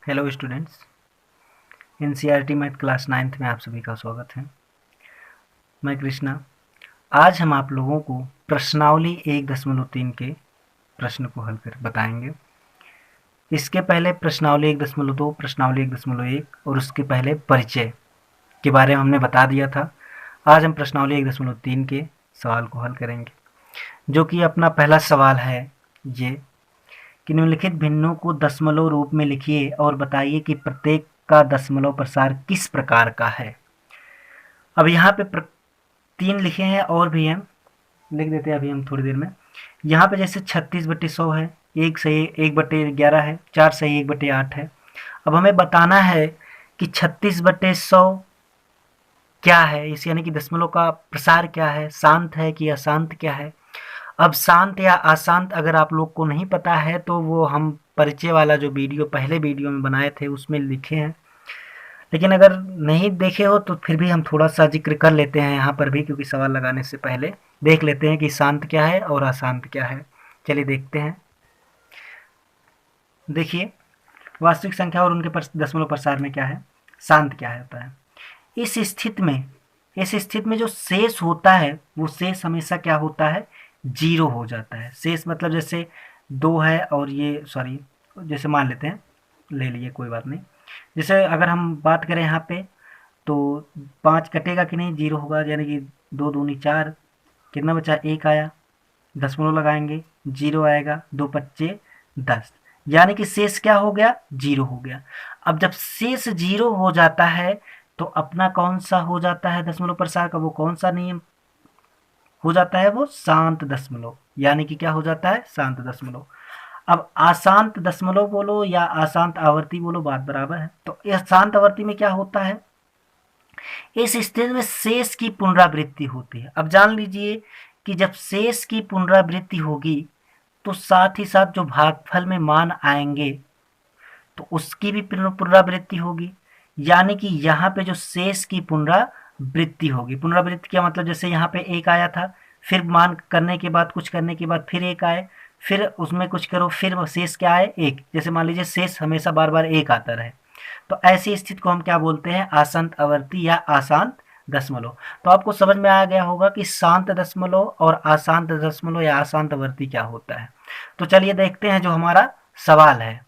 Hello students, NCERT math class 9th में आप सभी का स्वागत है। मैं कृष्णा। आज हम आप लोगों को प्रश्नावली 1.3 के प्रश्न को हल कर बताएंगे। इसके पहले प्रश्नावली 1.2, प्रश्नावली 1.1 और उसके पहले परिचय के बारे में हमने बता दिया था। आज हम प्रश्नावली 1.3 के सवाल को हल करेंगे, जो कि अपना पहला सवाल है ये कि निम्नलिखित भिन्नों को दशमलव रूप में लिखिए और बताइए कि प्रत्येक का दशमलव प्रसार किस प्रकार का है। अब यहाँ पे 3 लिखे हैं और भी हैं, लिख देते हैं अभी हम थोड़ी देर में। यहाँ पे जैसे 36/100 है, 1 सही 1/11 है, 4 सही 1/8 है। अब हमें बताना है कि 36/100 क्या है, इस यानी कि दशमलव का प्रसार क्या है, शांत है कि अशांत क्या है। अब शांत या अशांत अगर आप लोग को नहीं पता है तो वो हम परिचय वाला जो वीडियो पहले वीडियो में बनाए थे उसमें लिखे हैं, लेकिन अगर नहीं देखे हो तो फिर भी हम थोड़ा सा जिक्र कर लेते हैं यहाँ पर भी, क्योंकि सवाल लगाने से पहले देख लेते हैं कि शांत क्या है और अशांत क्या है। चलिए देखते हैं। देखिए, वास्तविक संख्या और उनके दशमलव प्रसार में क्या है, शांत क्या होता है। इस स्थिति में जो शेष होता है वो शेष हमेशा क्या होता है, 0 हो जाता है। शेष मतलब जैसे 2 है और ये सॉरी, जैसे मान लेते हैं, ले लिए कोई बात नहीं। जैसे अगर हम बात करें यहाँ पे तो 5 कटेगा कि नहीं, 0 होगा, यानी कि 2 दूनी 4, कितना बचा, 1 आया, दशमलव लगाएंगे 0 आएगा, 2 पच्चे 10, यानी कि शेष क्या हो गया, 0 हो गया। अब जब शेष 0 हो जाता है तो अपना कौन सा हो जाता है दशमलव प्रसार का, वो कौन सा नियम हो जाता है, वो शांत दशमलव, यानी कि क्या हो जाता है, शांत दशमलव। अब अशांत दशमलव बोलो या अशांत आवर्ती बोलो, बात बराबर है। तो यह शांत आवर्ती में क्या होता है, इस स्थिति में शेष की पुनरावृत्ति होती है। अब जान लीजिए कि जब शेष की पुनरावृत्ति होगी तो साथ ही साथ जो भागफल में मान आएंगे तो उसकी भी पुनरावृत्ति होगी, यानी कि यहाँ पे जो शेष की पुनरावृत्ति होगी। पुनरावृत्ति क्या मतलब, जैसे यहाँ पे 1 आया था, फिर मान करने के बाद कुछ करने के बाद फिर 1 आए, फिर उसमें कुछ करो, फिर शेष क्या आए, 1। जैसे मान लीजिए शेष हमेशा बार बार 1 आता रहे, तो ऐसी स्थिति को हम क्या बोलते हैं, अशांत आवर्ती या अशांत दशमलव। तो आपको समझ में आ गया होगा कि शांत दशमलव और अशांत दशमलव या अशांत आवर्ती क्या होता है। तो चलिए देखते हैं जो हमारा सवाल है।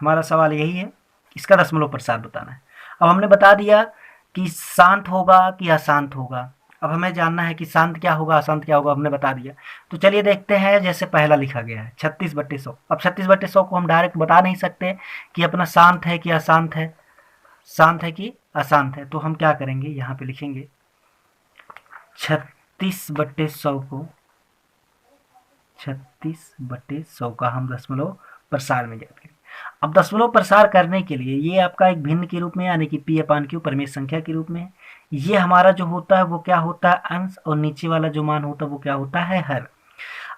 हमारा सवाल यही है, इसका दशमलव प्रसार बताना है। अब हमने बता दिया कि शांत होगा कि अशांत होगा। अब हमें जानना है कि शांत क्या होगा अशांत क्या होगा, हमने बता दिया। तो चलिए देखते हैं, जैसे पहला लिखा गया है 36/100। अब 36/100 को हम डायरेक्ट बता नहीं सकते कि अपना शांत है कि अशांत है, शांत है कि अशांत है। तो हम क्या करेंगे, यहाँ पे लिखेंगे 36/100 को 36/100 का हम दशमलव प्रसार में ज्ञात करेंगे। अब दशमलव प्रसार करने के लिए ये आपका एक भिन्न के रूप में, यानी कि p/q परिमेय संख्या के रूप में है। ये हमारा जो होता है वो क्या होता है, अंश, और नीचे वाला जो मान होता है वो क्या होता है, हर।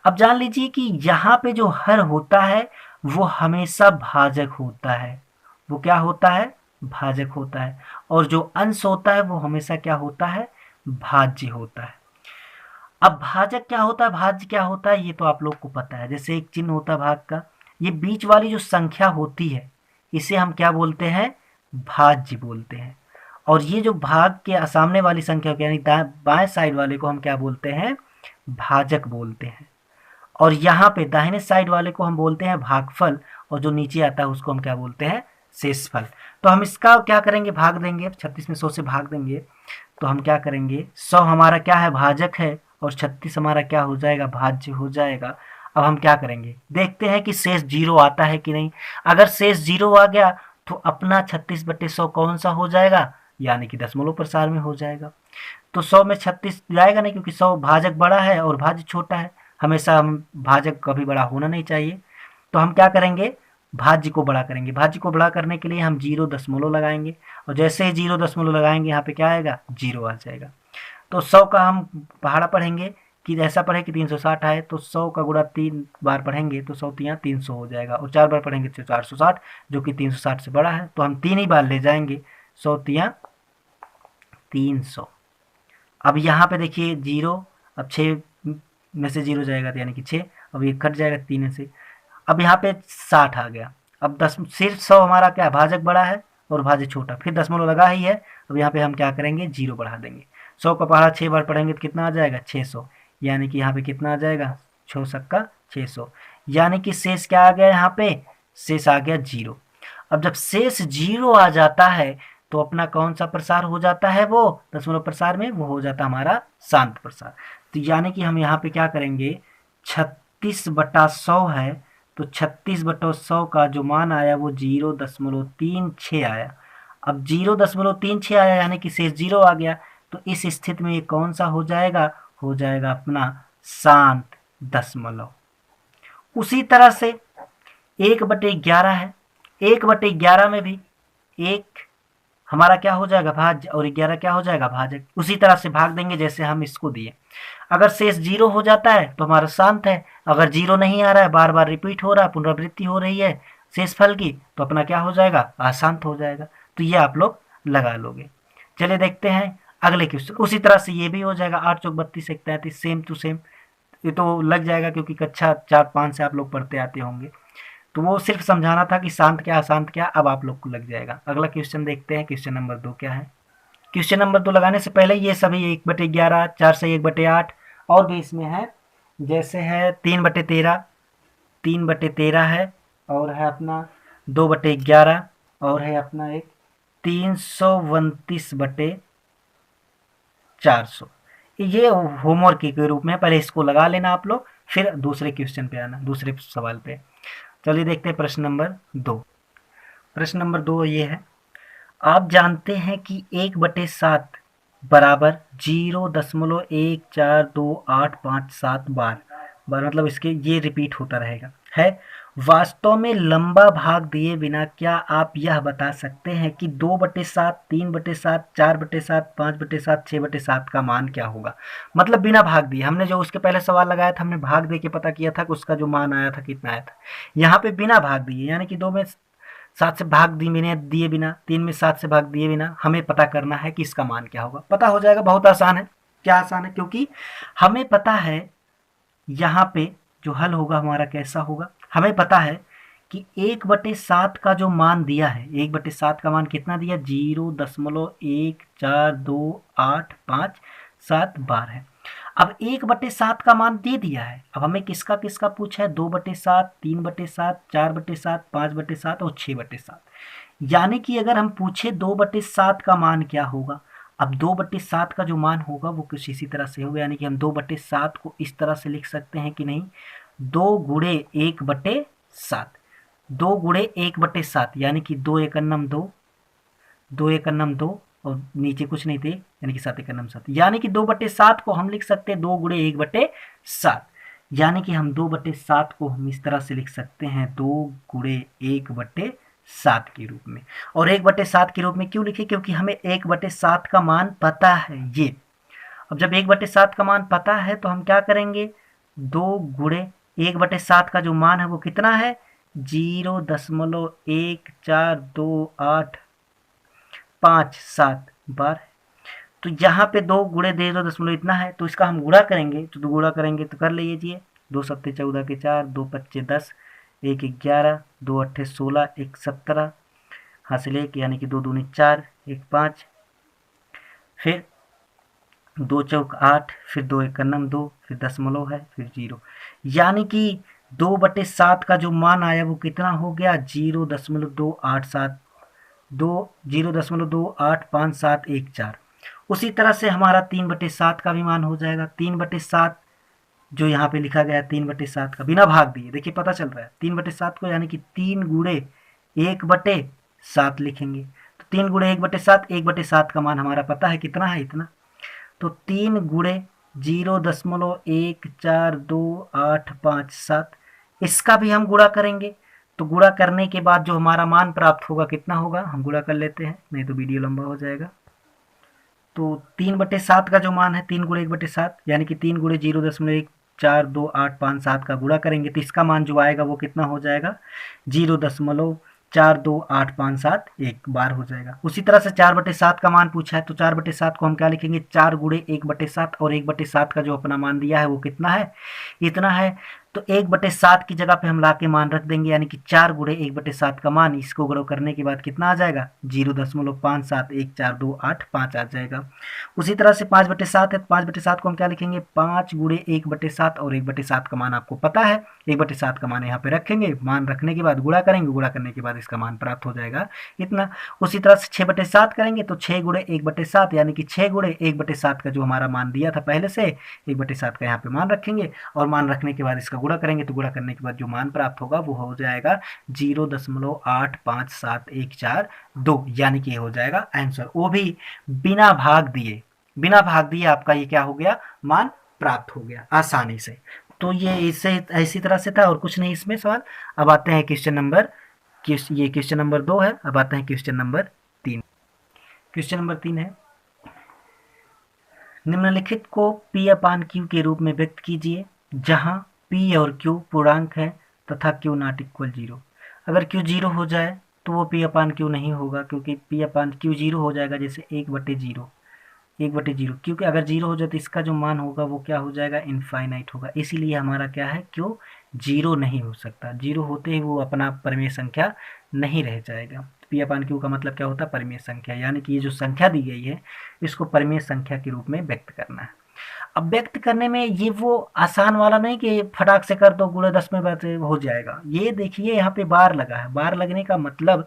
अब जान लीजिए कि यहाँ पे जो हर होता है वो हमेशा भाजक होता है। वो क्या होता है, भाजक होता है। और जो अंश होता है वो हमेशा क्या होता है, भाज्य होता है। अब भाजक क्या होता है, भाज्य क्या होता है, ये तो आप लोग को पता है। जैसे एक चिन्ह होता है भाग का, ये बीच वाली जो संख्या होती है इसे हम क्या बोलते हैं, भाज्य बोलते हैं। और ये जो भाग के सामने वाली संख्या यानी बाएं साइड वाले को हम क्या बोलते हैं, भाजक बोलते हैं। और यहाँ पे दाहिने साइड वाले को हम बोलते हैं भागफल, और जो नीचे आता है उसको हम क्या बोलते हैं, शेषफल। तो हम इसका क्या करेंगे, भाग देंगे, 36 में 100 से भाग देंगे। तो हम क्या करेंगे, 100 हमारा क्या है, भाजक है, और 36 हमारा क्या हो जाएगा, भाज्य हो जाएगा। अब हम क्या करेंगे, देखते हैं कि शेष 0 आता है कि नहीं। अगर शेष 0 आ गया तो अपना 36/100 कौन सा हो जाएगा, यानी कि दशमलव प्रसार में हो जाएगा। तो 100 में 36 जाएगा नहीं, क्योंकि 100 भाजक बड़ा है और भाज्य छोटा है। हमेशा हम भाजक कभी बड़ा होना नहीं चाहिए। तो हम क्या करेंगे, भाज्य को बड़ा करेंगे। भाज्य को बड़ा करने के लिए हम 0 दशमलव लगाएंगे, और जैसे ही 0 दशमलव लगाएंगे यहाँ पे क्या आएगा, 0 आ जाएगा। तो 100 का हम पहाड़ा पढ़ेंगे कि ऐसा पढ़े कि 360 आए, तो 100 का गुणा 3 बार पढ़ेंगे तो 100 तियाँ 300 हो जाएगा, और 4 बार पढ़ेंगे तो 460, जो कि 360 से बड़ा है। तो हम 3 ही बार ले जाएंगे, 100 तियाँ 300। अब यहाँ पे देखिए 0, अब 6 में से 0 जाएगा तो यानी कि 6, अब ये कट जाएगा 3 से। अब यहाँ पे 60 आ गया, अब 10 सिर्फ 100 हमारा क्या है, भाजक बड़ा है और भाज्य छोटा, फिर दशमलव लगा ही है। अब यहाँ पे हम क्या करेंगे, 0 बढ़ा देंगे। 100 का पहाड़ा 6 बार पढ़ेंगे तो कितना आ जाएगा, 600। यानी कि यहाँ पे कितना आ जाएगा, 6 सक्का 600। यानी कि शेष क्या आ गया, यहाँ पे शेष आ गया 0। अब जब शेष 0 आ जाता है तो अपना कौन सा प्रसार हो जाता है, वो दशमलव प्रसार में वो हो जाता है हमारा शांत प्रसार। तो यानी कि हम यहाँ पे क्या करेंगे, 36/100 है, तो 36/100 का जो मान आया वो 0.36 आया। अब 0.36 आया यानी कि शेष 0 आ गया, तो इस स्थिति में ये कौन सा हो जाएगा, हो जाएगा अपना शांत दशमलव। उसी तरह से 1/11 है, 1/11 में भी एक हमारा क्या हो जाएगा, भाज्य, और 11 क्या हो जाएगा, भाजक। उसी तरह से भाग देंगे जैसे हम इसको दिए। अगर शेष 0 हो जाता है तो हमारा शांत है, अगर 0 नहीं आ रहा है, बार बार रिपीट हो रहा है, पुनरावृत्ति हो रही है शेषफल की, तो अपना क्या हो जाएगा, अशांत हो जाएगा। तो ये आप लोग लगा लोगे। चलिए देखते हैं अगले क्वेश्चन। उसी तरह से ये भी हो जाएगा, 8 चौक 32 1 33, सेम टू सेम। ये तो लग जाएगा क्योंकि कक्षा 4-5 से आप लोग पढ़ते आते होंगे, तो वो सिर्फ समझाना था कि शांत क्या अशांत क्या, अब आप लोग को लग जाएगा। अगला क्वेश्चन देखते हैं, क्वेश्चन नंबर 2 क्या है। क्वेश्चन नंबर 2 लगाने से पहले ये सभी 1/11, 4 से 1/8 और भी इसमें है, जैसे है 3/13, 3/13 है, और है अपना 2/11, और है अपना एक 329/400। ये होमवर्क के रूप में पहले इसको लगा लेना आप लोग, फिर दूसरे क्वेश्चन पे आना, दूसरे सवाल पे। चलिए देखते हैं प्रश्न नंबर 2। प्रश्न नंबर 2 ये है, आप जानते हैं कि 1/7 बराबर 0.14285 बार मतलब इसके ये रिपीट होता रहेगा है। वास्तव में लंबा भाग दिए बिना क्या आप यह बता सकते हैं कि 2/7, 3/7, 4/7, 5/7, 6/7 का मान क्या होगा। मतलब बिना भाग दिए, हमने जो उसके पहले सवाल लगाया था हमने भाग दे के पता किया था कि उसका जो मान आया था कितना आया था। यहाँ पे बिना भाग दिए, यानी कि 2 में 7 से भाग दिए बिना, 3 में 7 से भाग दिए बिना हमें पता करना है कि इसका मान क्या होगा। पता हो जाएगा, बहुत आसान है। क्या आसान है, क्योंकि हमें पता है यहाँ पे जो हल होगा हमारा कैसा होगा। हमें पता है कि 1/7 का जो मान दिया है, 1/7 का मान कितना दिया, 0.14285 बार है। अब 1/7 का मान दे दिया है, अब हमें किसका किसका पूछा है, 2/7, 3/7, 4/7, 5/7 और 6/7। यानी कि अगर हम पूछे 2/7 का मान क्या होगा, अब 2/7 का जो मान होगा वो कुछ इसी तरह से होगा। यानी कि हम 2/7 को इस तरह से लिख सकते हैं कि नहीं, 2 गुणे 1/7, 2 गुणे 1/7, यानी कि 2 एकन्नम 2, 2 एकन्नम 2 और नीचे कुछ नहीं थे, यानी कि 7 एकन्नम 7, यानी कि 2/7 को हम लिख सकते हैं 2 गुणे 1/7। यानी कि हम 2/7 को हम इस तरह से लिख सकते हैं 2 गुणे 1/7 के रूप में। और 1/7 के रूप में क्यों लिखे, क्योंकि हमें 1/7 का मान पता है ये। अब जब 1/7 का मान पता है तो हम क्या करेंगे, 2 गुणे 1/7 का जो मान है वो कितना है, 0.14285 बार। तो यहाँ पे 2 गुणे 0.0 इतना है, तो इसका हम गुणा करेंगे, तो गुणा करेंगे तो कर लीजिए, 2 सत्ते 14 के 4, 2 पच्चे 10, 1 11, 2 अट्ठे 16, 1 17, हासिल 1, यानी कि 2 दूनी 4, 1 5, फिर 2 चौक 8, फिर 2 एकन्नम 2, फिर दशमलव है, फिर 0। यानी कि 2/7 का जो मान आया वो कितना हो गया, 0.28574। उसी तरह से हमारा 3/7 का भी मान हो जाएगा। 3/7 जो यहाँ पे लिखा गया है, 3/7 का बिना भाग दिए, देखिए पता चल रहा है 3/7 को, यानी कि 3 गुणे 1/7 लिखेंगे। तो 3 गुणे 1/7, 1/7 का मान हमारा पता है कितना है, इतना। तो 3 गुणे 0.142857, इसका भी हम गुणा करेंगे। तो गुणा करने के बाद जो हमारा मान प्राप्त होगा कितना होगा, हम गुणा कर लेते हैं, नहीं तो वीडियो लंबा हो जाएगा। तो 3/7 का जो मान है, 3 गुणे 1/7, यानी कि 3 गुणे 0.42857 का गुणा करेंगे तो इसका मान जो आएगा वो कितना हो जाएगा, 0.42857 एक बार हो जाएगा। उसी तरह से 4/7 का मान पूछा है, तो 4/7 को हम क्या लिखेंगे, 4 गुणे 1/7, और 1/7 का जो अपना मान दिया है वो कितना है, इतना है। तो तो 1/7 की जगह पे हम ला के मान रख देंगे, यानी कि 4 गुणे 1/7 का मान, इसको गुणा करने के बाद कितना आ जाएगा 0.57, 1 4 2 8 5 आ जाएगा। उसी तरह से 5/7 है, 5/7 को हम क्या लिखेंगे 5 गुणे 1/7, और 1/7 का मान आपको पता है, 1/7 का मान यहाँ पे रखेंगे, मान रखने के बाद गुणा करेंगे, गुणा करने के बाद इसका मान प्राप्त हो जाएगा इतना। उसी तरह से 6/7 करेंगे तो 6 गुणे 1/7, यानी कि 6 गुणे 1/7 का जो हमारा मान दिया था पहले से 1/7 का यहाँ पे मान रखेंगे, और मान रखने के बाद इसका गुणा करेंगे, तो गुणा करने के बाद जो मान प्राप्त होगा वो हो जाएगा 0.85714 यानी कि ये हो जाएगा आंसर, वो भी बिना भाग दिए। बिना भाग दिए आपका ये क्या हो गया मान प्राप्त हो गया आसानी से। तो ये इससे ऐसी तरह से था और कुछ नहीं इसमें सवाल। अब आते हैं क्वेश्चन नंबर, ये क्वेश्चन नंबर 2 है। अब आते हैं क्वेश्चन नंबर 3। क्वेश्चन नंबर 3 है, निम्नलिखित को P/Q के रूप में व्यक्त कीजिए जहां P और Q पूर्णांक है तथा Q नॉट इक्वल 0। अगर Q 0 हो जाए तो वो P/Q नहीं होगा, क्योंकि P/Q 0 हो जाएगा, जैसे 1/0, 1/0, क्योंकि अगर 0 हो जाए तो इसका जो मान होगा वो क्या हो जाएगा इनफाइनाइट होगा, इसीलिए हमारा क्या है Q 0 नहीं हो सकता। 0 होते ही वो अपना परिमेय संख्या नहीं रह जाएगा। P/Q का मतलब क्या होता है परिमेय संख्या, यानी कि ये जो संख्या दी गई है इसको परिमेय संख्या के रूप में व्यक्त करना है। अब व्यक्त करने में ये वो आसान वाला नहीं कि फटाक से कर दो गुणे 10 में बात हो जाएगा। ये देखिए यहाँ पे बार लगा है, बार लगने का मतलब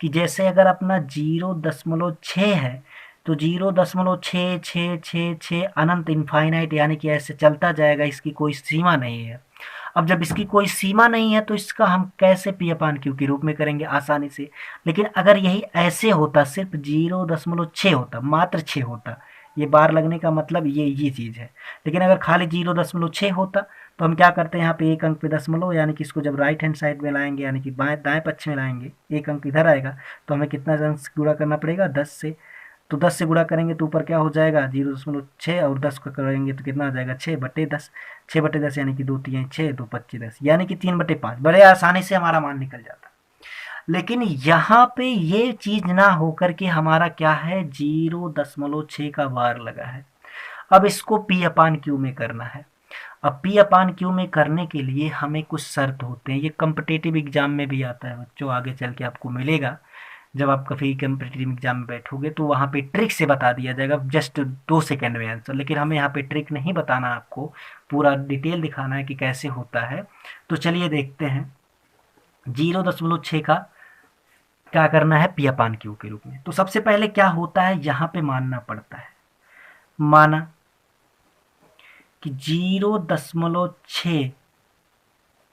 कि जैसे अगर अपना 0.6 है तो 0.66666 अनंत इनफाइनाइट, यानी कि ऐसे चलता जाएगा, इसकी कोई सीमा नहीं है। अब जब इसकी कोई सीमा नहीं है तो इसका हम कैसे P/Q के रूप में करेंगे आसानी से। लेकिन अगर यही ऐसे होता, सिर्फ 0.6 होता, मात्र 6 होता, ये बार लगने का मतलब ये चीज़ है। लेकिन अगर खाली 0.6 होता तो हम क्या करते हैं यहाँ पे एक अंक पे दशमलव, यानी कि इसको जब राइट हैंड साइड में लाएंगे, यानी कि बाएं दाएं पक्ष में लाएंगे, एक अंक इधर आएगा तो हमें कितना अंक गुणा करना पड़ेगा 10 से। तो 10 से गुणा करेंगे तो ऊपर क्या हो जाएगा 0.6, और 10 का करेंगे तो कितना आ जाएगा 6/10, 6/10 यानी कि 2 3 6 2 25 10, यानी कि 3/5। बड़े आसानी से हमारा मान निकल जाता। लेकिन यहाँ पे ये चीज ना होकर के हमारा क्या है 0.6 का बार लगा है। अब इसको P/Q में करना है। अब P/Q में करने के लिए हमें कुछ शर्त होते हैं, ये कम्पिटेटिव एग्जाम में भी आता है बच्चों, आगे चल के आपको मिलेगा। जब आप कभी कम्पिटेटिव एग्जाम में बैठोगे तो वहाँ पे ट्रिक से बता दिया जाएगा, जस्ट 2 सेकेंड में आंसर। लेकिन हमें यहाँ पे ट्रिक नहीं बताना, आपको पूरा डिटेल दिखाना है कि कैसे होता है। तो चलिए देखते हैं 0.6 का क्या करना है P/Q के रूप में। तो सबसे पहले क्या होता है यहाँ पे मानना पड़ता है, माना कि 0.6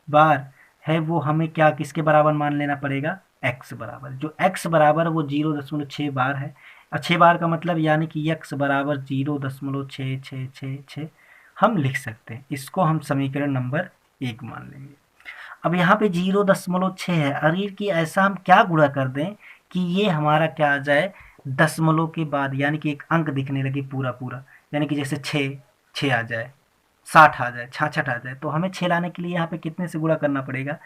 बार है वो हमें क्या किसके बराबर मान लेना पड़ेगा x बराबर, जो x बराबर वो 0.6 बार है। और 6 बार का मतलब यानी कि x बराबर 0.6666 हम लिख सकते हैं, इसको हम समीकरण नंबर 1 मान लेंगे। अब यहाँ पे 0.6 है, अगर कि ऐसा हम क्या गुणा कर दें कि ये हमारा क्या आ जाए दशमलव के बाद, यानी कि एक अंक दिखने लगे पूरा पूरा, यानी कि जैसे 6 आ जाए, 60 आ जाए, 66 आ जाए। तो हमें 6 लाने के लिए यहाँ पे कितने से गुणा करना पड़ेगा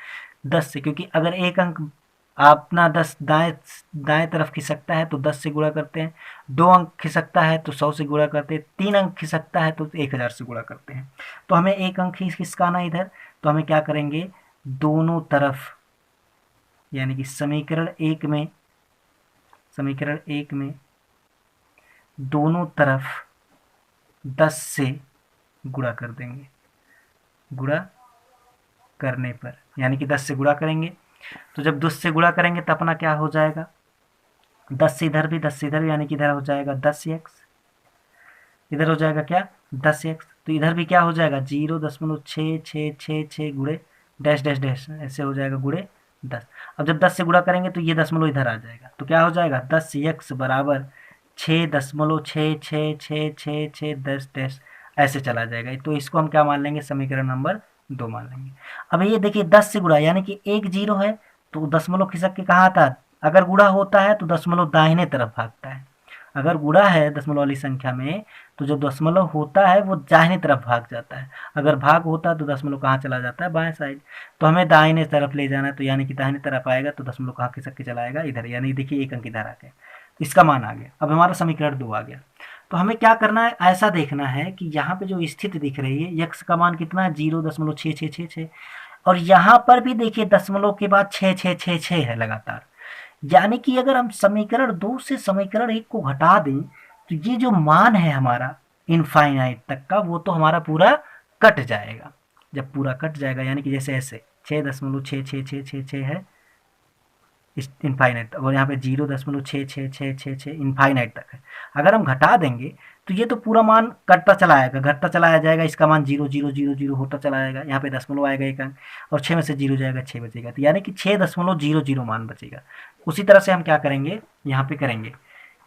10 से, क्योंकि अगर एक अंक अपना 10 दाएं तरफ खिसकता है तो 10 से गुणा करते हैं, 2 अंक खिसकता है तो 100 से गुणा करते हैं, 3 अंक खिसकता है तो 1000 से गुणा करते हैं। तो हमें एक अंक ही खिसकाना इधर, तो हमें क्या करेंगे दोनों तरफ, यानी कि समीकरण एक में दोनों तरफ 10 से गुणा कर देंगे। गुणा करने पर यानी कि 10 से गुणा करेंगे, तो जब 10 से गुणा करेंगे तो अपना क्या हो जाएगा 10 से इधर भी 10 से इधर भी, यानी कि इधर हो जाएगा 10x, इधर हो जाएगा क्या 10x, तो इधर भी क्या हो जाएगा 0.66666 गुणे डैश डैश डैश, ऐसे हो जाएगा गुणे 10। अब जब 10 से गुणा करेंगे तो ये दशमलव इधर आ जाएगा, तो क्या हो जाएगा 10x बराबर 6.6666 10 डैश, ऐसे चला जाएगा। तो इसको हम क्या मान लेंगे समीकरण नंबर 2 मान लेंगे। अब ये देखिए 10 से गुणा, यानी कि एक 0 है तो दशमलव खिसक के कहाँ आता है, अगर गुणा होता है तो दशमलव दाहिने तरफ भागता है। अगर गुणा है दशमलव वाली संख्या में तो जो दशमलव होता है वो दाहिने तरफ भाग जाता है, अगर भाग होता है तो दशमलव कहाँ चला जाता है बाएं साइड। तो हमें दाहिने तरफ ले जाना है, तो यानी कि दाहिने तरफ आएगा तो दशमलव कहाँ खिसक के चला आएगा इधर, यानी देखिए एक अंक इधर आ गया, इसका मान आ गया। अब हमारा समीकरण 2 आ गया। तो हमें क्या करना है, ऐसा देखना है कि यहाँ पे जो स्थिति दिख रही है x का मान कितना है 0.6666, और यहाँ पर भी देखिए दशमलव के बाद 6666 है लगातार। यानी कि अगर हम समीकरण 2 से समीकरण 1 को घटा दें तो ये जो मान है हमारा इनफाइनाइट तक का, वो तो हमारा पूरा कट जाएगा। जब पूरा कट जाएगा यानी कि जैसे ऐसे 6.6666 है इनफाइनाइट, और यहाँ पे 0.6666 इनफाइनाइट तक है। अगर हम घटा देंगे तो ये तो पूरा मान कटता चला आएगा, घटता चला जाएगा, इसका मान 0.000 होता चला आएगा, यहाँ पे दशमलव आएगा एक अंक, और 6 में से 0 जाएगा 6 बचेगा, तो यानी कि 6.00 मान बचेगा। उसी तरह से हम क्या करेंगे, यहाँ पे करेंगे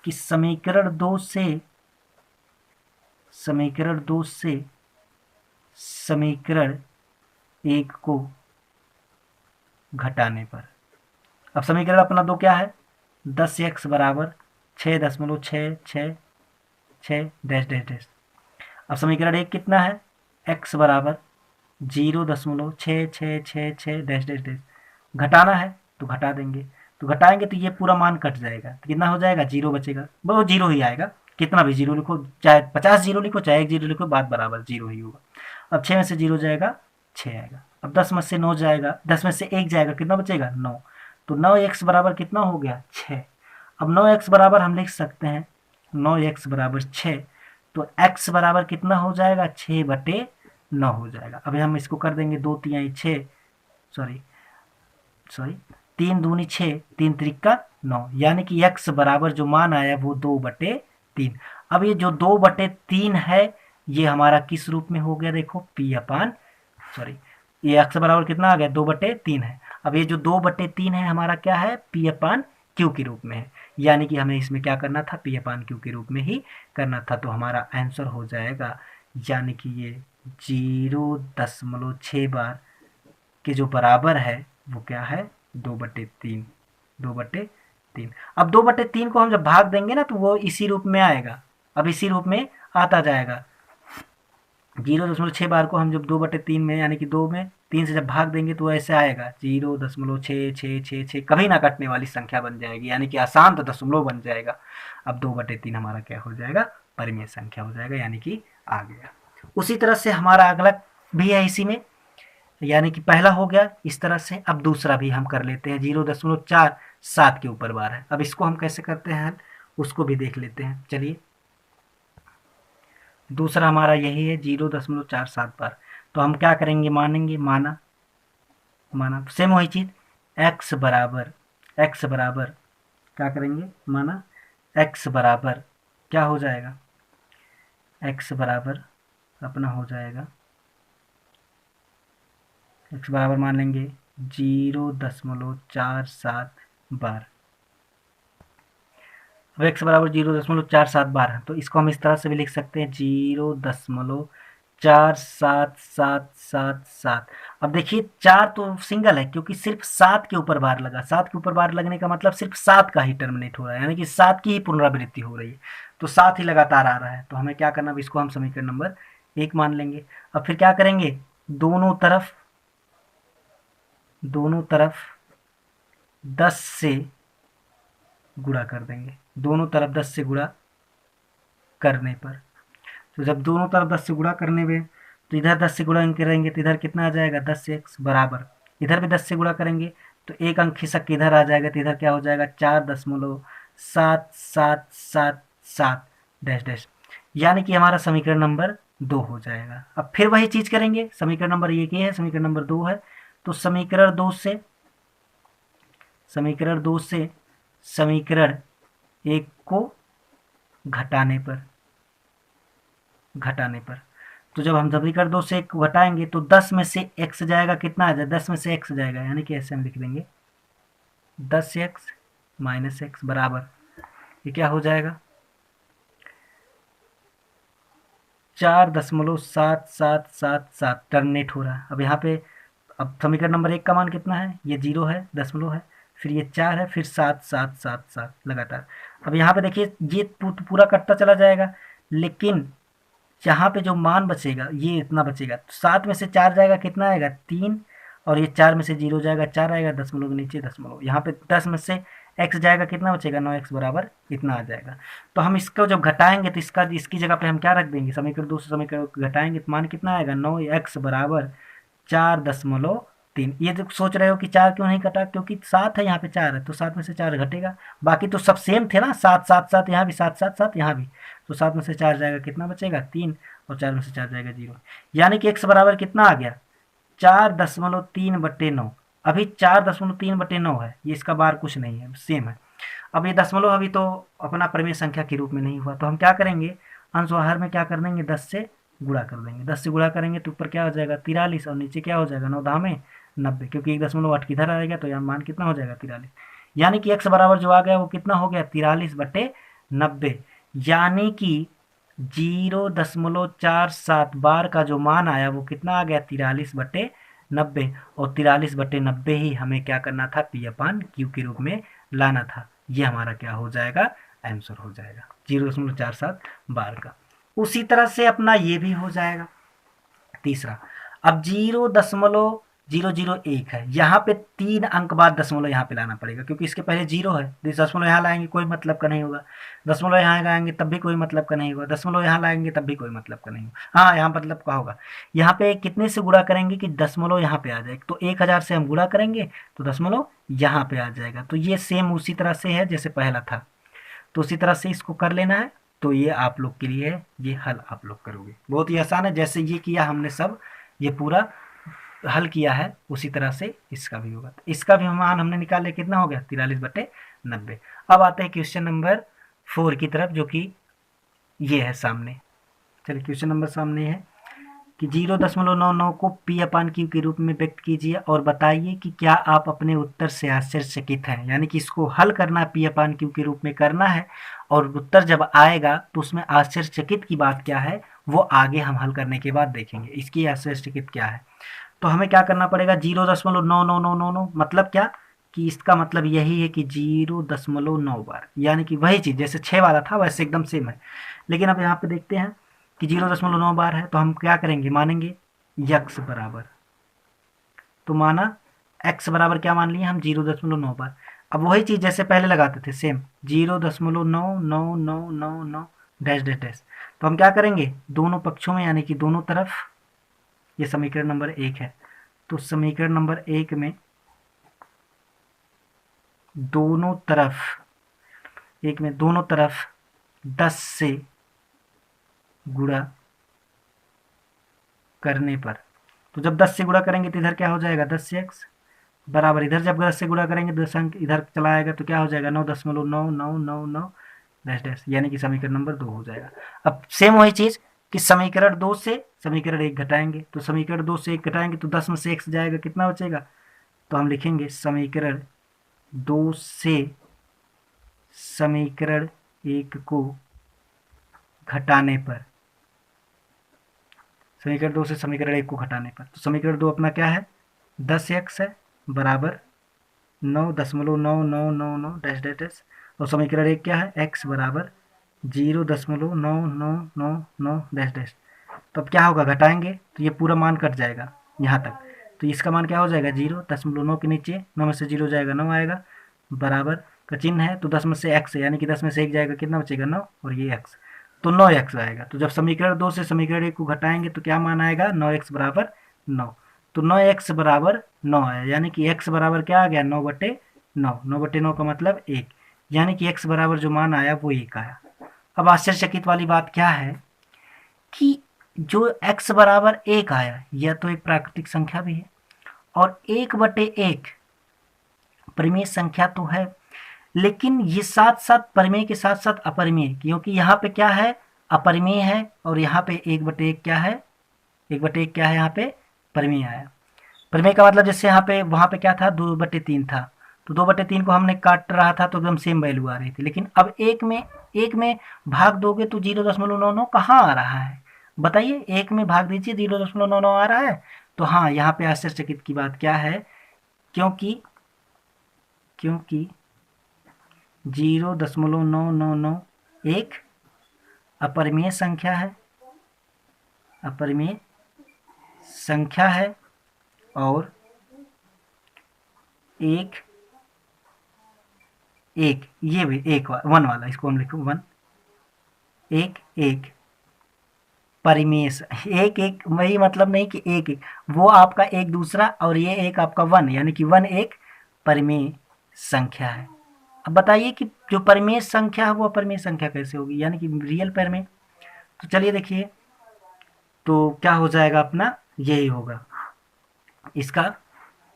कि समीकरण 2 से समीकरण 1 को घटाने पर, अब समीकरण अपना 2 क्या है, 10x बराबर 6.666 डैश डैश डैश। अब समीकरण 1 कितना है, x बराबर 0.6666 डैश डैश डैश। घटाना है तो घटा देंगे, तो घटाएंगे तो ये पूरा मान कट जाएगा, तो कितना हो जाएगा, 0 बचेगा, वो 0 ही आएगा, कितना भी 0 लिखो, चाहे 50 0 लिखो चाहे 1 0 लिखो, बात बराबर 0 ही होगा। अब 6 में से 0 जाएगा 6 आएगा, अब 10 में से 9 जाएगा, 10 में से 1 जाएगा, कितना बचेगा 9, तो 9x बराबर कितना हो गया 6। अब 9x बराबर हम लिख सकते हैं 9x बराबर 6, तो x बराबर कितना हो जाएगा 6/9 हो जाएगा। अभी हम इसको कर देंगे 2 तिहाई 6, सॉरी 3 दूनी 6, 3 त्रिका 9, यानी कि x बराबर जो मान आया वो 2/3। अब ये जो 2/3 है ये हमारा किस रूप में हो गया, देखो ये x बराबर कितना आ गया 2/3 है। अब ये जो 2/3 है हमारा क्या है, P/Q के रूप में है, यानी कि हमें इसमें क्या करना था, P/Q के रूप में ही करना था, तो हमारा आंसर हो जाएगा, यानी कि ये 0.6 बार के जो बराबर है वो क्या है 2/3। अब 2/3 को हम जब भाग देंगे ना तो वो इसी रूप में आएगा, अब इसी रूप में आता जाएगा। 0.6 बार को हम जब 2/3 में यानी कि 2 में 3 से जब भाग देंगे तो ऐसे आएगा 0.6666, कभी ना कटने वाली संख्या बन जाएगी, यानी कि अशांत दशमलव बन जाएगा। अब 2/3 हमारा क्या हो जाएगा, परिमेय संख्या हो जाएगा, यानी कि आ गया। उसी तरह से हमारा अगला भी है इसी में, यानी कि पहला हो गया इस तरह से। अब दूसरा भी हम कर लेते हैं, 0.47 के ऊपर बार है। अब इसको हम कैसे करते हैं उसको भी देख लेते हैं, चलिए। दूसरा हमारा यही है 0.47 बार, तो हम क्या करेंगे, माना सेम वही चीज, x बराबर क्या करेंगे, माना x बराबर क्या हो जाएगा, x बराबर अपना हो जाएगा, x बराबर मान लेंगे 0.47 बार। अब x बराबर 0.47 बार है, तो इसको हम इस तरह से भी लिख सकते हैं 0.47777। अब देखिए 4 तो सिंगल है क्योंकि सिर्फ 7 के ऊपर बार लगा, 7 के ऊपर बार लगने का मतलब सिर्फ 7 का ही टर्मिनेट हो रहा है, यानी कि 7 की ही पुनरावृत्ति हो रही है, तो 7 ही लगातार आ रहा है। तो हमें क्या करना, अब इसको हम समीकरण नंबर 1 मान लेंगे। अब फिर क्या करेंगे, दोनों तरफ 10 से गुणा कर देंगे, दोनों तरफ 10 से गुणा करने पर, तो जब दोनों तरफ 10 से गुणा करने में, तो इधर 10 से गुणा करेंगे तो इधर कितना आ जाएगा 10x बराबर, इधर भी 10 से गुणा करेंगे तो एक अंक खिसक के इधर आ जाएगा, तो इधर क्या हो जाएगा 4.7777 डैश डैश, यानी कि हमारा समीकरण नंबर 2 हो जाएगा। अब फिर वही चीज करेंगे, समीकरण नंबर 1 ये है, समीकरण नंबर 2 है, तो समीकरण 2 से समीकरण 1 को घटाने पर, तो जब हम समीकरण 2 से 1 को घटाएंगे तो 10 में से x जाएगा, कितना आ जाए 10 में से x जाएगा, यानी कि ऐसे हम लिख देंगे 10x माइनस x बराबर, ये क्या हो जाएगा 4.7777 टर्मिनेट हो रहा है। अब यहाँ पे अब समीकरण नंबर 1 का मान कितना है, ये 0 है, दशमलव है, फिर ये 4 है, फिर 7 लगातार। अब यहाँ पे देखिए ये पूरा कटता चला जाएगा, लेकिन यहाँ पे जो मान बचेगा ये इतना बचेगा, तो 7 में से 4 जाएगा, कितना आएगा 3, और ये 4 में से 0 जाएगा 4 आएगा, दशमलव के नीचे दशमलव, यहाँ पे 10 में से x जाएगा कितना बचेगा 9x बराबर इतना आ जाएगा। तो हम इसको जब घटाएंगे तो इसकी जगह पे हम क्या रख देंगे, समीकरण 2 से समीकरण घटाएंगे तो मान कितना आएगा 9x बराबर 4.3। ये जो सोच रहे हो कि 4 क्यों नहीं कटा, क्योंकि 7 है यहाँ पे 4 है तो 7 में से 4 घटेगा, बाकी तो सब सेम थे ना, 7 7 7 यहाँ भी 7 7 7 यहाँ भी, तो 7 में से 4 जाएगा कितना बचेगा 3 और 4 में से 4 जाएगा 0, यानी कि x बराबर कितना आ गया 4.3/9। अभी 4.3/9 है, ये इसका बार कुछ नहीं है, सेम है। अब ये दशमलव अभी तो अपना परिमेय संख्या के रूप में नहीं हुआ, तो हम क्या करेंगे अंश और हर में क्या कर देंगे 10 से गुणा कर देंगे। 10 से गुणा करेंगे तो ऊपर क्या हो जाएगा 43 और नीचे क्या हो जाएगा 9 धामे 90, क्योंकि 1.8 किधर आएगा तो यहाँ मान कितना हो जाएगा 43, यानी कि x बराबर जो आ गया वो कितना हो गया 43/90, यानी कि 0.47 बार का जो मान आया वो कितना आ गया 43/90, और 43/90 ही हमें क्या करना था P/Q के रूप में लाना था। ये हमारा क्या हो जाएगा आंसर हो जाएगा 0.47 बार का। उसी तरह से अपना ये भी हो जाएगा तीसरा। अब 0.001 है, यहाँ पे 3 अंक बाद दशमलव यहाँ पे लाना पड़ेगा, क्योंकि इसके पहले 0 है, दशमलव यहाँ लाएंगे कोई मतलब का नहीं होगा, दशमलव यहाँ लाएंगे तब भी कोई मतलब का नहीं होगा, दशमलव यहाँ लाएंगे तब भी कोई मतलब का नहीं होगा। हाँ, यहाँ मतलब का होगा। यहाँ पे कितने से गुणा करेंगे कि दशमलव यहाँ पे आ जाए, तो 1000 से हम गुणा करेंगे तो दशमलव यहाँ पे आ जाएगा। तो ये सेम उसी तरह से है जैसे पहला था, तो उसी तरह से इसको कर लेना है। तो ये आप लोग के लिए है, ये हल आप लोग करोगे, बहुत ही आसान है। जैसे ये किया हमने सब, ये पूरा हल किया है, उसी तरह से इसका भी होगा। तो इसका भी मान हमने निकाल लिया, कितना हो गया 43/90। अब आते हैं क्वेश्चन नंबर 4 की तरफ, जो कि ये है सामने। चलिए क्वेश्चन नंबर सामने है कि 0.99 को P/Q के रूप में व्यक्त कीजिए और बताइए कि क्या आप अपने उत्तर से आश्चर्यचकित हैं। यानी कि इसको हल करना है, P/Q के रूप में करना है, और उत्तर जब आएगा तो उसमें आश्चर्यचकित की बात क्या है वो आगे हम हल करने के बाद देखेंगे, इसकी आश्चर्यचकित क्या है। तो हमें क्या करना पड़ेगा 0.9999 मतलब क्या कि इसका मतलब यही है कि 0.9 बार, यानी कि वही चीज़ जैसे 6 वाला था वैसे एकदम सेम है। लेकिन अब यहाँ पे देखते हैं कि 0.9 बार है, तो हम क्या करेंगे मानेंगे x बराबर, तो माना x बराबर क्या मान लिए हम 0.9 बार। अब वही चीज़ जैसे पहले लगाते थे सेम 0.9999 डैश डैश डैश। तो हम क्या करेंगे दोनों पक्षों में, यानी कि दोनों तरफ, ये समीकरण नंबर 1 है, तो समीकरण नंबर 1 में दोनों तरफ 10 से गुणा करने पर, तो जब 10 से गुणा करेंगे तो इधर क्या हो जाएगा 10 से x बराबर, इधर जब 10 से गुणा करेंगे 10 अंक इधर चला आएगा तो क्या हो जाएगा 9.9999 डैश डैश, यानी कि समीकरण नंबर 2 हो जाएगा। अब सेम वही चीज़ कि समीकरण 2 से समीकरण 1 घटाएंगे, तो समीकरण 2 से 1 घटाएंगे तो 10 में से x जाएगा, कितना बचेगा, तो हम लिखेंगे समीकरण 2 से समीकरण 1 को घटाने पर, समीकरण 2 से समीकरण 1 को घटाने पर, तो समीकरण 2 अपना क्या है 10x है बराबर 9.9999 डैश डैश डैश, और समीकरण 1 क्या है x बराबर 0.9999 डैश डैश। तो अब क्या होगा घटाएंगे तो ये पूरा मान कट जाएगा यहाँ तक, तो इसका मान क्या हो जाएगा 0.9 के नीचे 9 में से 0 जाएगा 9 आएगा, बराबर का चिन्ह है तो 10 में से x है, यानी कि 10 में से 1 जाएगा, कितना बचेगा 9 और ये x, तो 9x आएगा। तो जब समीकरण 2 से समीकरण 1 को घटाएंगे तो क्या मान आएगा 9x बराबर 9, तो 9x बराबर 9 आया, यानी कि x बराबर क्या आ गया 9/9, 9/9 का मतलब 1, यानी कि x बराबर जो मान आया वो 1 आया। अब आश्चर्यचकित वाली बात क्या है कि जो x बराबर 1 आया यह तो एक प्राकृतिक संख्या भी है, और 1/1 परिमेय संख्या तो है, लेकिन ये साथ साथ परिमेय के साथ साथ अपरिमेय, क्योंकि यहाँ पे क्या है अपरिमेय है, और यहाँ पे 1/1 क्या है 1/1 क्या है यहाँ पे परिमेय आया। परिमेय का मतलब जैसे यहाँ पे वहाँ पे क्या था 2/3 था, तो 2/3 को हमने काट रहा था तो एकदम सेम वैल्यू आ रही थी, लेकिन अब एक में भाग दोगे तो 0.99 कहाँ आ रहा है बताइए, एक में भाग दीजिए 0.99 आ रहा है। तो हाँ, यहाँ पे आश्चर्यचकित की बात क्या है, क्योंकि 0.999 एक अपरिमेय संख्या है, और एक एक, ये भी एक वन वाला, इसको हम लिखो वन, एक एक परिमेश, एक एक वही मतलब नहीं कि एक एक, वो आपका एक दूसरा और ये एक आपका वन, यानी कि वन एक परिमेय संख्या है। अब बताइए कि जो परिमेय संख्या है वो अपरिमेय संख्या कैसे होगी, यानी कि रियल परिमेय। तो चलिए देखिए, तो क्या हो जाएगा अपना, यही होगा इसका,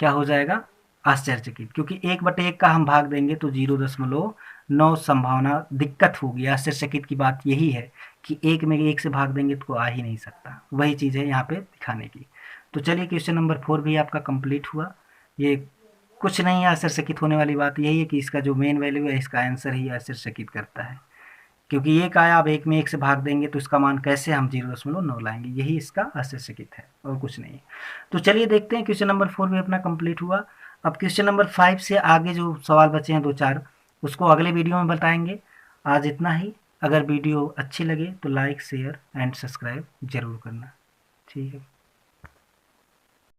क्या हो जाएगा, आश्चर्यचकित, क्योंकि 1/1 का हम भाग देंगे तो 0.9 संभावना दिक्कत होगी। आश्चर्यचकित की बात यही है कि 1 में 1 से भाग देंगे तो आ ही नहीं सकता, वही चीज़ है यहाँ पे दिखाने की। तो चलिए क्वेश्चन नंबर 4 भी आपका कंप्लीट हुआ। ये कुछ नहीं है आश्चर्यचकित होने वाली बात, यही है कि इसका जो मेन वैल्यू है इसका आंसर ही आश्चर्यचकित करता है, क्योंकि एक आया, अब 1 में 1 से भाग देंगे तो इसका मान कैसे हम 0.9 लाएंगे, यही इसका आश्चर्यचकित है और कुछ नहीं है। तो चलिए देखते हैं, क्वेश्चन नंबर 4 भी अपना कंप्लीट हुआ। अब क्वेश्चन नंबर 5 से आगे जो सवाल बचे हैं 2-4, उसको अगले वीडियो में बताएंगे। आज इतना ही। अगर वीडियो अच्छी लगे तो लाइक शेयर एंड सब्सक्राइब जरूर करना। ठीक है।